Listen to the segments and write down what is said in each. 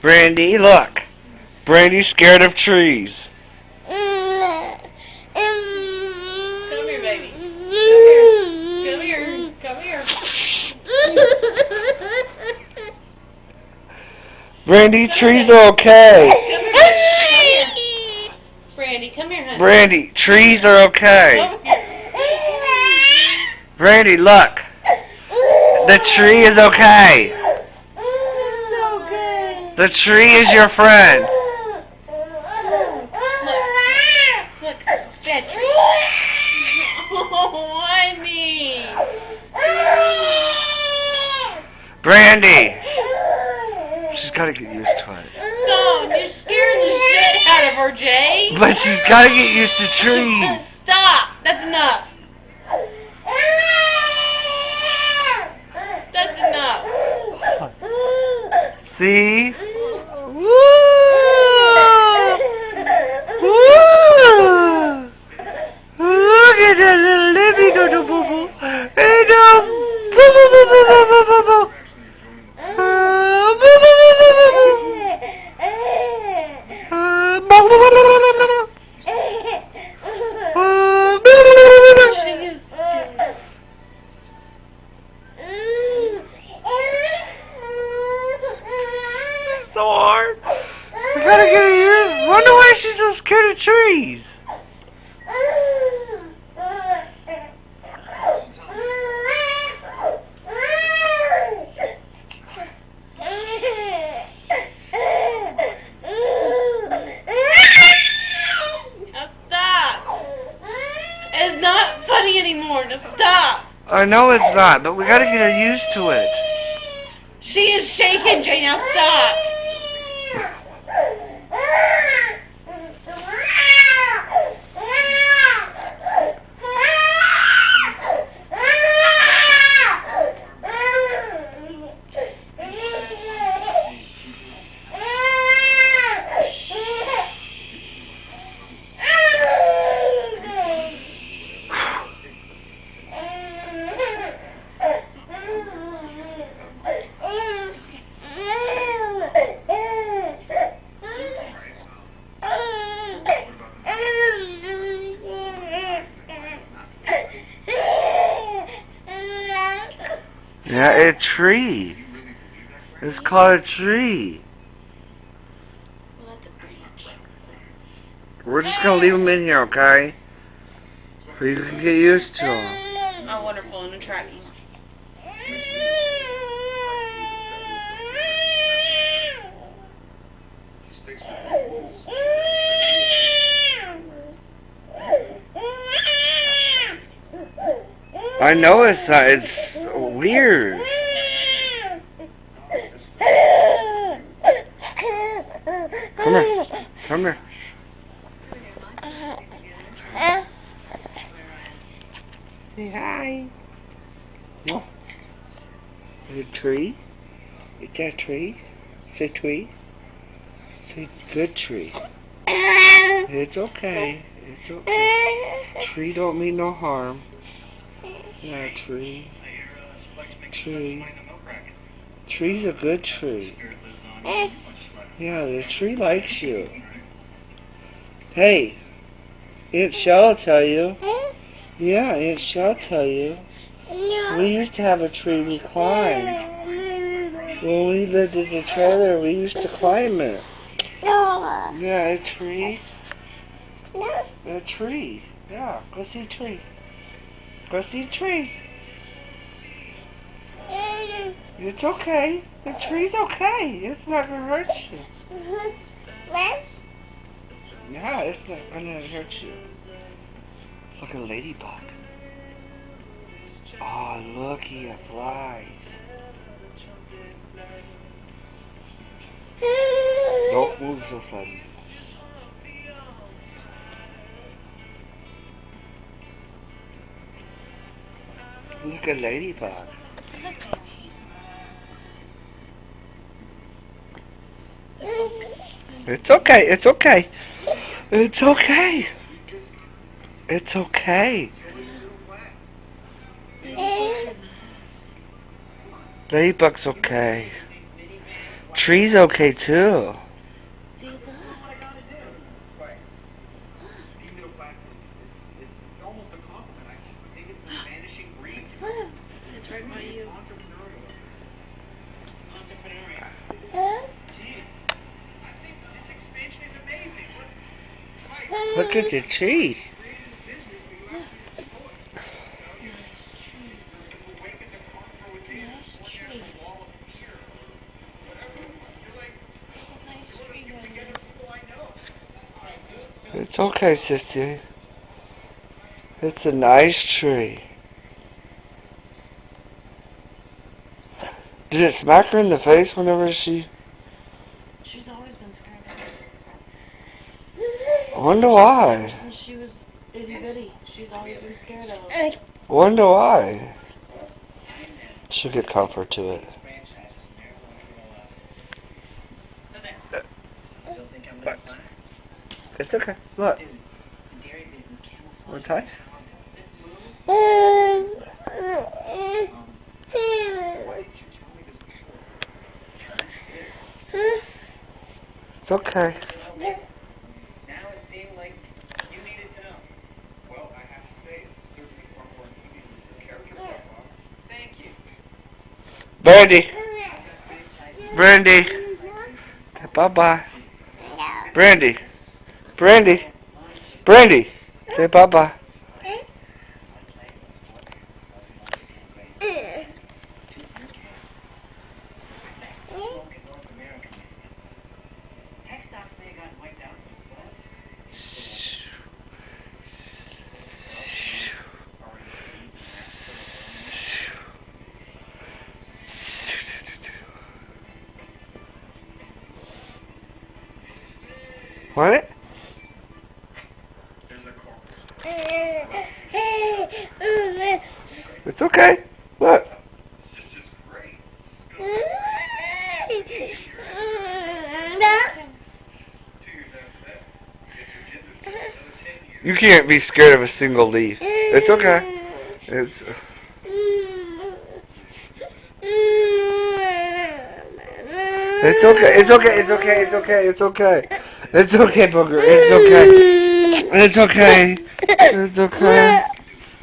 Brandy, look. Brandy's scared of trees. Come here, baby. Come here. Come here. Brandy, trees are okay. Come here. Brandy, come here, honey. Brandy, trees are okay. Over here. Brandy, look. The tree is okay. The tree is your friend. Look, that tree. Oh, honey. Brandy. She's got to get used to it. No, you're scaring the shit out of her, Jay. But she's got to get used to trees. Stop. That's enough. That's enough. See? Woo! Look at that little lippy go to boo boo. Hey, no. Boo boo boo boo boo boo boo boo. Boo boo boo boo boo boo. Boo boo boo boo boo boo. So hard. I gotta get her used. Wonder why she's so scared of trees. Now stop. It's not funny anymore. Now stop. I know it's not, but we gotta get her used to it. She is shaking, Jay. Now stop. Yeah, a tree. It's called a tree. We're just gonna leave them in here, okay? So you can get used to them. Oh, wonderful, and attractive. I know it's weird. Come here. Come here. Say hi. No. Is it a tree? Is that a tree? Say tree. Say good tree. It's okay. It's okay. Tree don't mean no harm. Yeah, tree. Tree. Tree's a good tree. Yeah, the tree likes you. Hey, Aunt Shell will tell you. Yeah, Aunt Shell will tell you. We used to have a tree we climbed. When we lived in the trailer, we used to climb it. Yeah, a tree. A tree. Yeah, go see a tree. Go see a tree. It's okay. The tree's okay. It's not gonna hurt you. Yeah, it's not gonna hurt you. It's like a ladybug. Oh, looky at flies. Don't move so sudden. Look at ladybug. It's okay. It's okay. It's okay. It's okay. Ladybug's okay. Tree's okay too. It's right by you. Look at the tree. It's okay, sissy. It's a nice tree. Did it smack her in the face whenever she... She's always been scared of I wonder why. When she was itty bitty, she's always been scared of him. I wonder why. She'll get comfort to it. It's okay. Look. Want to touch? It's okay. Now it seemed like you needed to know. Well, I have to say, it's certainly far more intriguing than your character profile. Thank you. Brandy. Brandy. Bye-bye. Brandy. Brandy. Brandy. Say bye-bye. What? It's okay. Look. You can't be scared of a single leaf. It's okay. It's okay. It's okay. It's okay. It's okay. It's okay. It's okay, Booger. It's okay. It's okay. It's okay.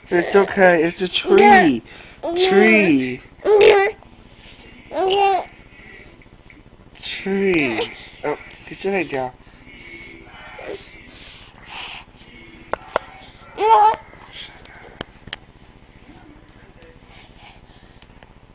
It's okay. It's a tree. Tree. Tree. Oh, get your head down.